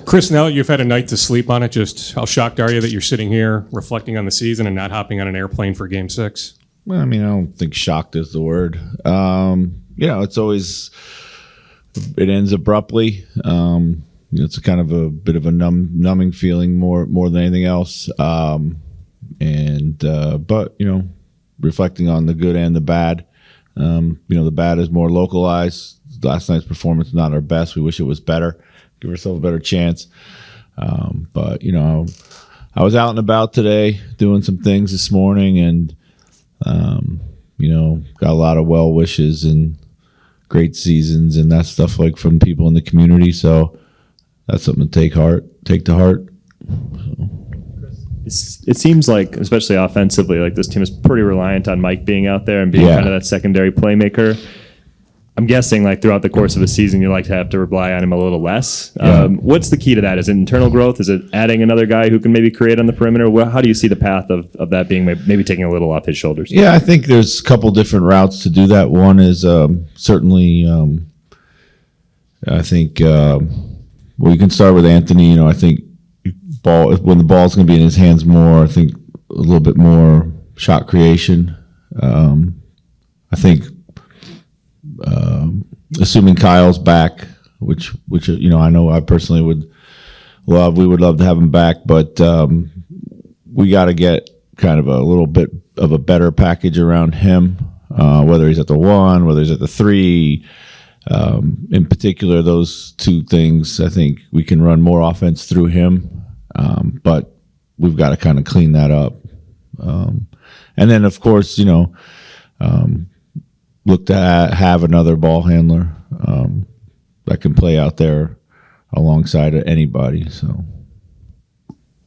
Chris, now that you've had a night to sleep on it, just how shocked are you that you're sitting here reflecting on the season and not hopping on an airplane for Game 6? Well, I mean, I don't think shocked is the word. It's always it ends abruptly. It's a kind of a bit of a numbing feeling more than anything else. But reflecting on the good and the bad. The bad is more localized. Last night's performance not our best. We wish it was better. Give ourselves a better chance. I was out and about today doing some things this morning, and got a lot of well wishes and great seasons and that stuff like from people in the community. So that's something to take to heart. It seems like, especially offensively, like this team is pretty reliant on Mike being out there and being kind of that secondary playmaker. I'm guessing like throughout the course of a season, you like to have to rely on him a little less. Yeah. What's the key to that? Is it internal growth? Is it adding another guy who can maybe create on the perimeter? How do you see the path of that being maybe taking a little off his shoulders? Yeah, I think there's a couple different routes to do that. One is certainly, I think, you can start with Anthony. I think when the ball's going to be in his hands more, I think a little bit more shot creation. I think assuming Kyle's back, which I know I personally would love. We would love to have him back, but we got to get kind of a little bit of a better package around him, whether he's at the 1, whether he's at the 3. In particular, those two things, I think we can run more offense through him, but we've got to kind of clean that up. And then, of course, look to have another ball handler that can play out there alongside of anybody. So,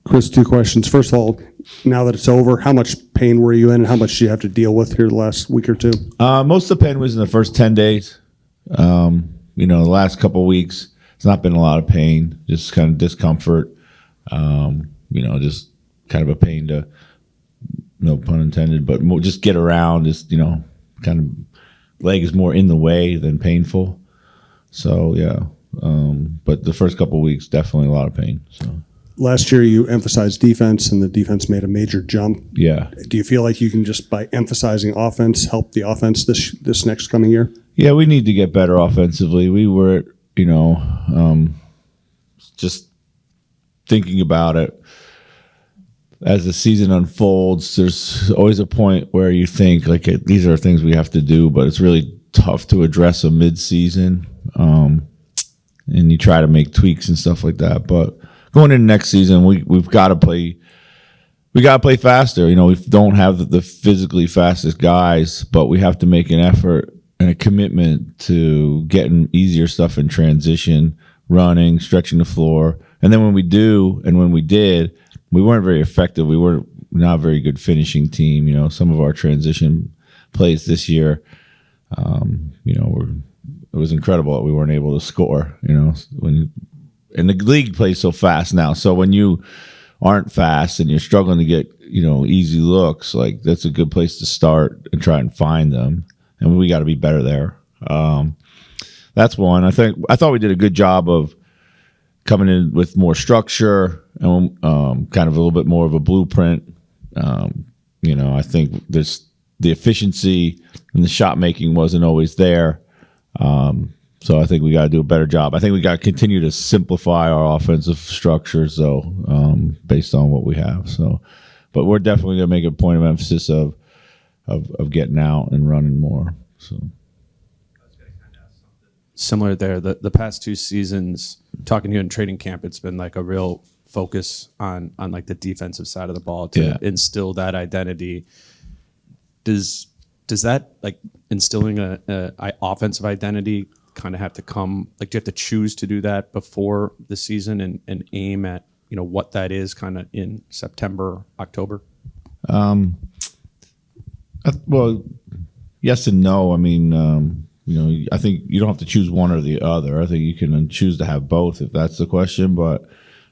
Chris, 2 questions. First of all, now that it's over, how much pain were you in, and how much do you have to deal with here the last week or 2? Most of the pain was in the first 10 days. The last couple of weeks, it's not been a lot of pain, just kind of discomfort. Just kind of a pain to, no pun intended, but more, just get around. Just kind of leg is more in the way than painful. So yeah, but the first couple of weeks, definitely a lot of pain. So last year you emphasized defense, and the defense made a major jump. Yeah. Do you feel like you can just by emphasizing offense help the offense this next coming year? Yeah, we need to get better offensively. We were, just thinking about it as the season unfolds. There's always a point where you think like these are things we have to do, but it's really tough to address a mid-season. And you try to make tweaks and stuff like that. But going into next season, we've got to play. We got to play faster. We don't have the physically fastest guys, but we have to make an effort and a commitment to getting easier stuff in transition, running, stretching the floor. And then when we do, and when we did, we weren't very effective. We were not a very good finishing team. Some of our transition plays this year, it was incredible that we weren't able to score. And the league plays so fast now. So when you aren't fast and you're struggling to get easy looks, like that's a good place to start and try and find them. And we got to be better there. That's one. I thought we did a good job of coming in with more structure and kind of a little bit more of a blueprint. I think there's the efficiency and the shot making wasn't always there. So I think we got to do a better job. I think we got to continue to simplify our offensive structures, though, based on what we have. So, but we're definitely going to make a point of emphasis of getting out and running more. So. Similar there, the past 2 seasons, talking to you in training camp, it's been like a real focus on like the defensive side of the ball to instill that identity. Does that like instilling a offensive identity kind of have to come, like do you have to choose to do that before the season and aim at what that is kind of in September, October? Well, yes and no. I mean, I think you don't have to choose one or the other. I think you can choose to have both if that's the question. But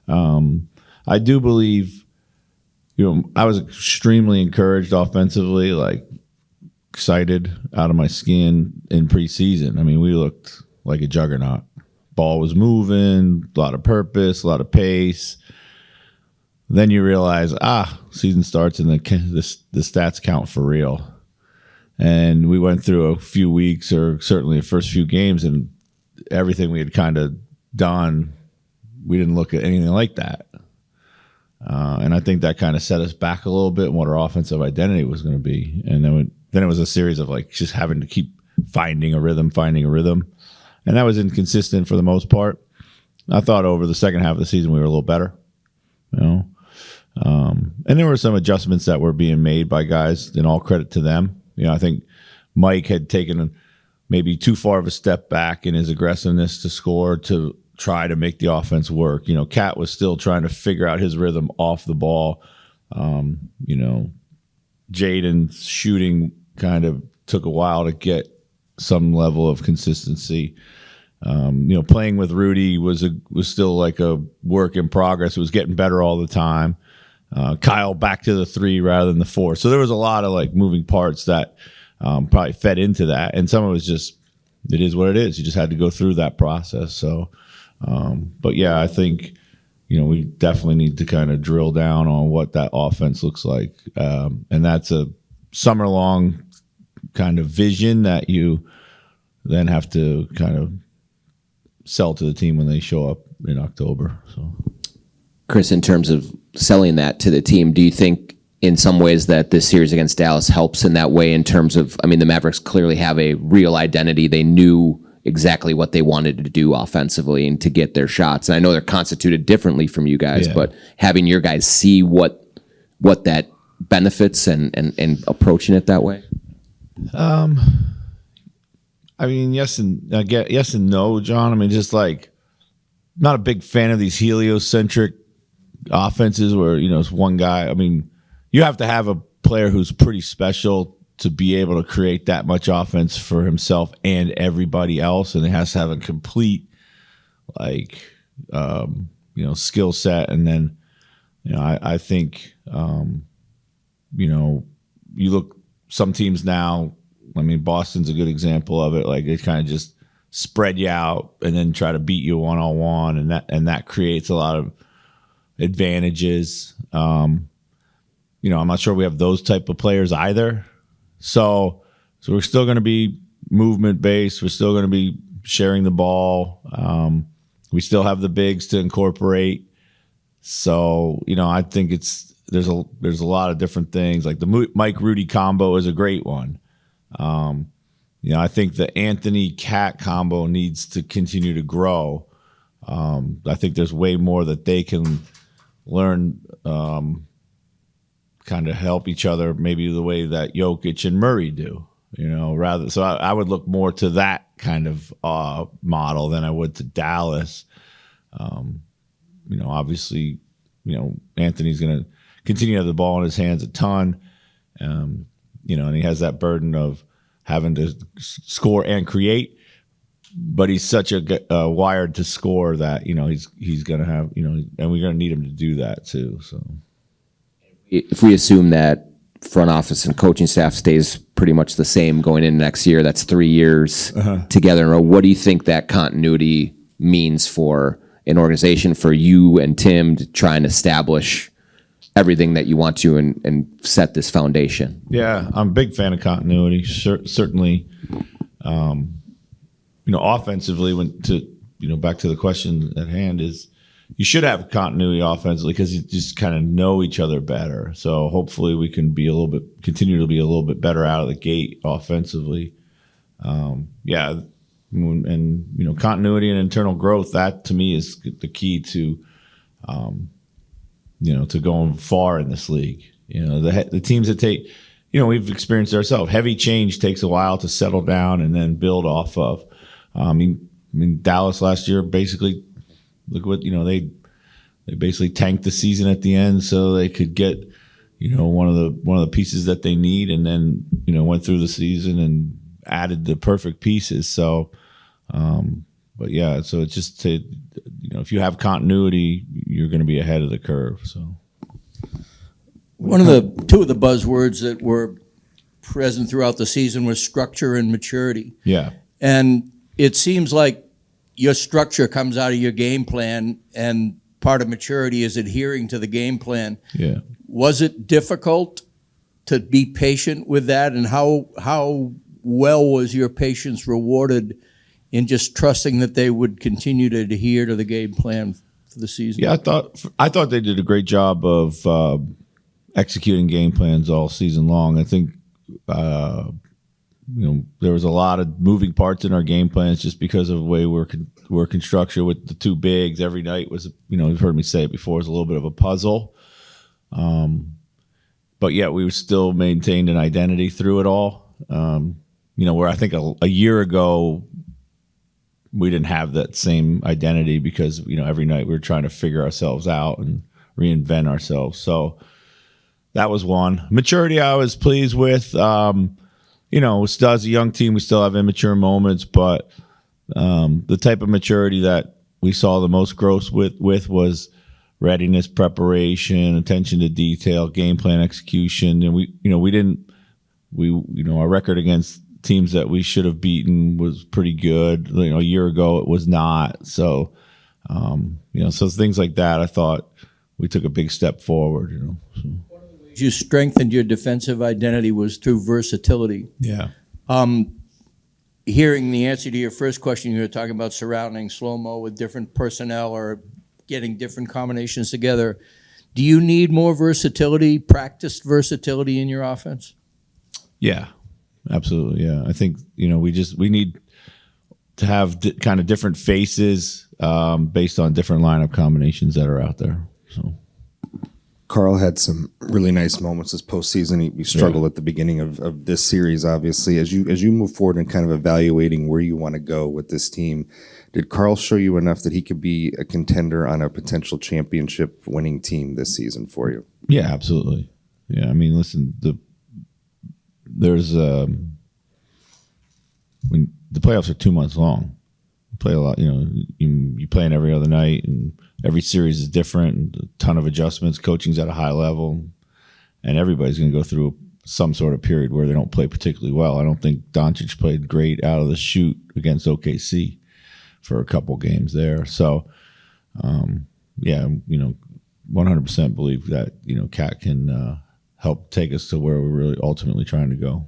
I do believe, I was extremely encouraged offensively, like excited out of my skin in preseason. I mean, we looked like a juggernaut. ball was moving, a lot of purpose, a lot of pace. Then you realize, season starts and the stats count for real. And we went through a few weeks, or certainly the first few games, and everything we had kind of done, we didn't look at anything like that. And I think that kind of set us back a little bit in what our offensive identity was going to be. And then it was a series of like just having to keep finding a rhythm. And that was inconsistent for the most part. I thought over the second half of the season we were a little better, you know. And there were some adjustments that were being made by guys, and all credit to them. You know, I think Mike had taken maybe too far of a step back in his aggressiveness to score to try to make the offense work. You know, Cat was still trying to figure out his rhythm off the ball. You know, Jaden's shooting kind of took a while to get some level of consistency. You know, playing with Rudy was still like a work in progress. It was getting better all the time. Kyle back to the 3 rather than the 4. So there was a lot of like moving parts that probably fed into that. And some of it was just, it is what it is. You just had to go through that process. So, but yeah, I think, you know, we definitely need to kind of drill down on what that offense looks like. And that's a summer long kind of vision that you then have to kind of sell to the team when they show up in October. So, Chris, in terms of selling that to the team, do you think in some ways that this series against Dallas helps in that way in terms of, I mean, the Mavericks clearly have a real identity. They knew exactly what they wanted to do offensively and to get their shots. And I know they're constituted differently from you guys, but having your guys see what that benefits and approaching it that way? I mean, yes and no, John. I mean, just like, not a big fan of these heliocentric offenses where, you know, it's one guy. I mean, you have to have a player who's pretty special to be able to create that much offense for himself and everybody else, and it has to have a complete, like, you know, skill set. And then, you know, I think, you know, you look some teams now. I mean, Boston's a good example of it. Like, they kind of just spread you out and then try to beat you one-on-one, and that creates a lot of advantages. You know, I'm not sure we have those type of players either. So we're still going to be movement based. We're still going to be sharing the ball. We still have the bigs to incorporate. So, you know, I think there's a lot of different things. Like the Mike Rudy combo is a great one. You know, I think the Anthony Cat combo needs to continue to grow. I think there's way more that they can learn, kind of help each other, maybe the way that Jokic and Murray do. You know, rather. So I would look more to that kind of model than I would to Dallas. You know, obviously, you know, Anthony's going to continue to have the ball in his hands a ton. You know, and he has that burden of having to score and create, but he's such a wired to score that, you know, he's going to have, you know, and we're going to need him to do that too. So if we assume that front office and coaching staff stays pretty much the same going into next year, that's 3 years together in a row. What do you think that continuity means for an organization, for you and Tim to try and establish everything that you want to and set this foundation? Yeah, I'm a big fan of continuity. Certainly, you know, offensively, back to the question at hand, is you should have continuity offensively because you just kind of know each other better. So hopefully we can continue to be a little bit better out of the gate offensively. Yeah, and you know, continuity and internal growth, that to me is the key to, you know, to going far in this league. You know, the teams that take, you know, we've experienced ourselves. Heavy change takes a while to settle down and then build off of. I mean, Dallas last year basically, look what, you know, they basically tanked the season at the end so they could get, you know, one of the pieces that they need, and then, you know, went through the season and added the perfect pieces. So, but yeah, so it's just to, you know, if you have continuity, you're going to be ahead of the curve. So, two of the buzzwords that were present throughout the season was structure and maturity. yeah. And it seems like your structure comes out of your game plan, and part of maturity is adhering to the game plan. Yeah. Was it difficult to be patient with that, and how well was your patience rewarded in just trusting that they would continue to adhere to the game plan for the season? Yeah, I thought they did a great job of executing game plans all season long. I think there was a lot of moving parts in our game plans just because of the way we're constructed with the two bigs. Every night was, you've heard me say it before, was a little bit of a puzzle. But yet we still maintained an identity through it all. Where I think a year ago we didn't have that same identity because every night we were trying to figure ourselves out and reinvent ourselves. So that was one. Maturity I was pleased with. Still as a young team, we still have immature moments, but the type of maturity that we saw the most growth with was readiness, preparation, attention to detail, game plan execution. And our record against teams that we should have beaten was pretty good. A year ago it was not. So, so things like that, I thought we took a big step forward. So. You strengthened your defensive identity was through versatility. Yeah. Hearing the answer to your first question, you were talking about surrounding slow-mo with different personnel or getting different combinations together. Do you need more versatility, practiced versatility in your offense? Yeah, absolutely. Yeah. I think, we need to have kind of different faces based on different lineup combinations that are out there. So. Carl had some really nice moments this postseason. He struggled at the beginning of this series, obviously. As you move forward and kind of evaluating where you want to go with this team, did Carl show you enough that he could be a contender on a potential championship winning team this season for you? Yeah, absolutely. Yeah, I mean, listen, when the playoffs are 2 months long, you play a lot. You play in every other night, and every series is different. And a ton of adjustments. Coaching's at a high level, and everybody's going to go through some sort of period where they don't play particularly well. I don't think Doncic played great out of the chute against OKC for a couple games there. So, 100% believe that Cat can help take us to where we're really ultimately trying to go.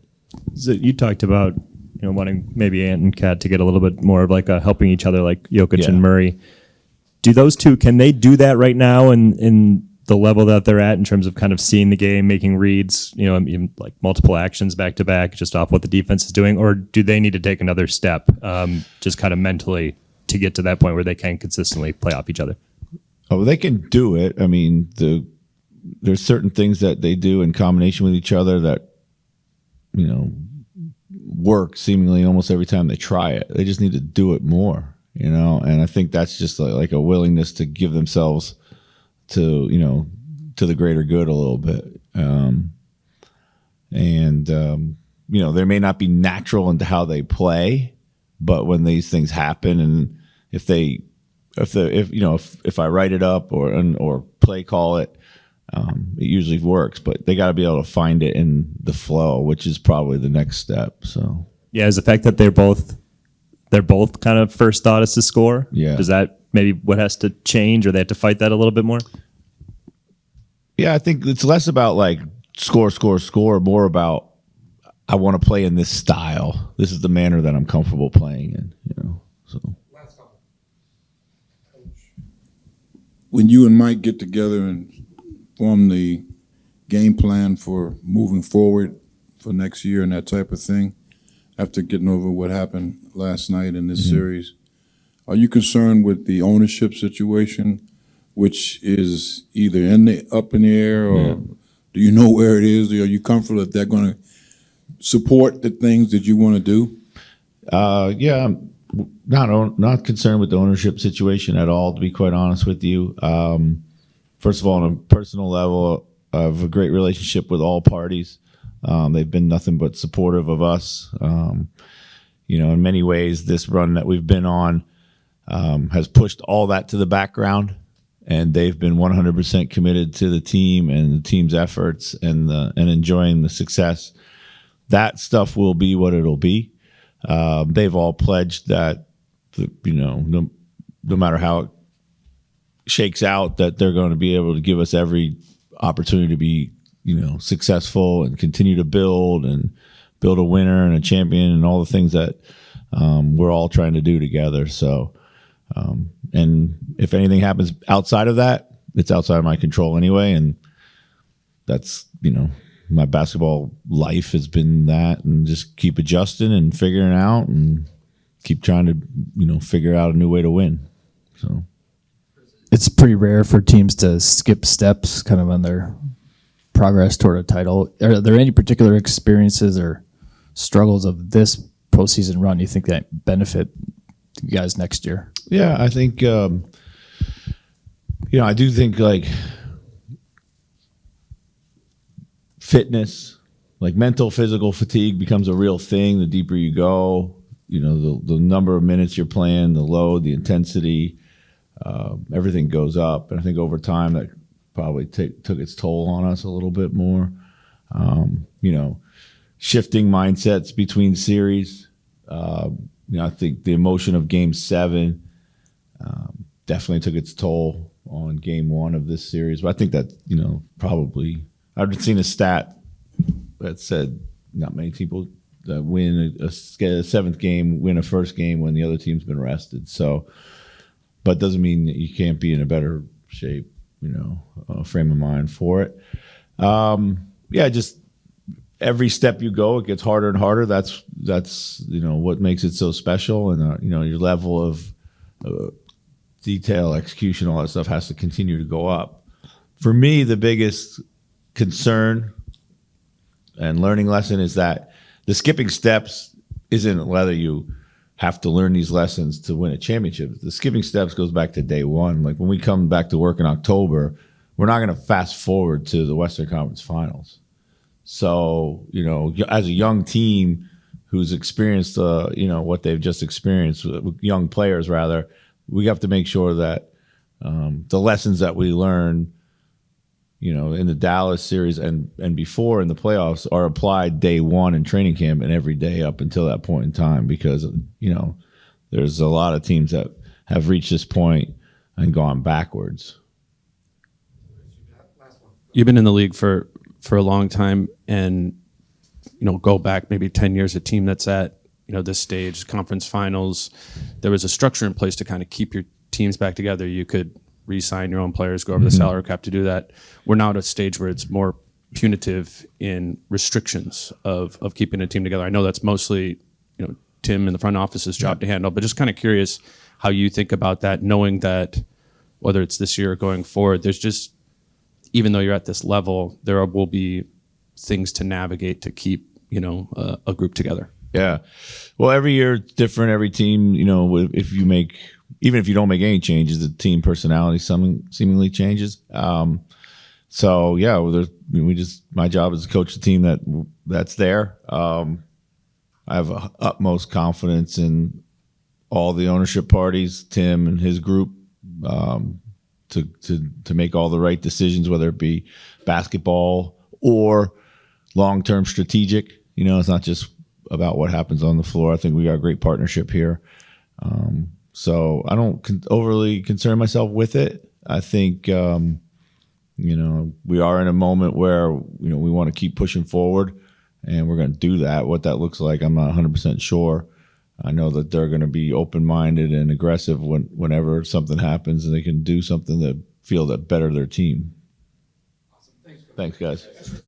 So you talked about wanting maybe Ant and Cat to get a little bit more of like a helping each other, like Jokic and Murray. Do those two, can they do that right now in the level that they're at in terms of kind of seeing the game, making reads, even like multiple actions back to back just off what the defense is doing? Or do they need to take another step just kind of mentally to get to that point where they can consistently play off each other? Oh, they can do it. I mean, there's certain things that they do in combination with each other that, work seemingly almost every time they try it. They just need to do it more, and I think that's just like a willingness to give themselves to, to the greater good a little bit. They may not be natural into how they play, but when these things happen, and if I write it up or play call it, it usually works, but they got to be able to find it in the flow, which is probably the next step. So yeah, is the fact that they're both kind of first thought is to score. Yeah, does that maybe what has to change, or they have to fight that a little bit more? Yeah, I think it's less about like score, more about I want to play in this style. This is the manner that I'm comfortable playing in. So. When you and Mike get together and form the game plan for moving forward for next year and that type of thing, after getting over what happened last night in this series, are you concerned with the ownership situation, which is either up in the air, or do you know where it is? Are you comfortable that they're going to support the things that you want to do? Yeah, I'm not concerned with the ownership situation at all, to be quite honest with you. First of all, on a personal level, I have a great relationship with all parties. They've been nothing but supportive of us. In many ways, this run that we've been on has pushed all that to the background, and they've been 100% committed to the team and the team's efforts and enjoying the success. That stuff will be what it'll be. They've all pledged that no matter how it shakes out, that they're going to be able to give us every opportunity to be, successful and continue to build a winner and a champion and all the things that we're all trying to do together. So, and if anything happens outside of that, it's outside of my control anyway. And that's, my basketball life has been that, and just keep adjusting and figuring out and keep trying to, figure out a new way to win. So it's pretty rare for teams to skip steps kind of on their progress toward a title. Are there any particular experiences or struggles of this postseason run you think that benefit you guys next year? Yeah, I think, I do think like fitness, like mental, physical fatigue becomes a real thing the deeper you go. The number of minutes you're playing, the load, the intensity, everything goes up. And I think over time that probably took its toll on us a little bit more. Shifting mindsets between series. I think the emotion of Game 7 definitely took its toll on Game 1 of this series. But I think that, probably I've seen a stat that said not many people that win a seventh game, win a first game when the other team's been rested. So, but doesn't mean that you can't be in a better shape, frame of mind for it. Just every step you go, it gets harder and harder. That's what makes it so special. And your level of detail, execution, all that stuff has to continue to go up. For me, the biggest concern and learning lesson is that the skipping steps isn't whether you have to learn these lessons to win a championship. The skipping steps goes back to day one. Like when we come back to work in October, we're not going to fast forward to the Western Conference Finals. So, as a young team who's experienced, what they've just experienced, young players rather, we have to make sure that the lessons that we learn, in the Dallas series and before in the playoffs are applied day one in training camp and every day up until that point in time, because, there's a lot of teams that have reached this point and gone backwards. You've been in the league for a long time, and go back maybe 10 years, a team that's at this stage, conference finals, there was a structure in place to kind of keep your teams back together. You could re-sign your own players, go over the salary cap to do that. We're now at a stage where it's more punitive in restrictions of keeping a team together. I know that's mostly Tim in the front office's job to handle, but just kind of curious how you think about that, knowing that whether it's this year or going forward, there's just, even though you're at this level, there will be things to navigate to keep, a group together. Yeah. Well, every year it's different. Every team, even if you don't make any changes, the team personality seemingly changes. So yeah, my job is to coach the team that's there. I have utmost confidence in all the ownership parties, Tim and his group, to make all the right decisions, whether it be basketball or long-term strategic. It's not just about what happens on the floor. I think we got a great partnership here. So I don't overly concern myself with it. I think, we are in a moment where, we want to keep pushing forward, and we're going to do that. What that looks like, I'm not 100% sure. I know that they're going to be open-minded and aggressive whenever something happens, and they can do something that feel that better their team. Awesome. Thanks, guys.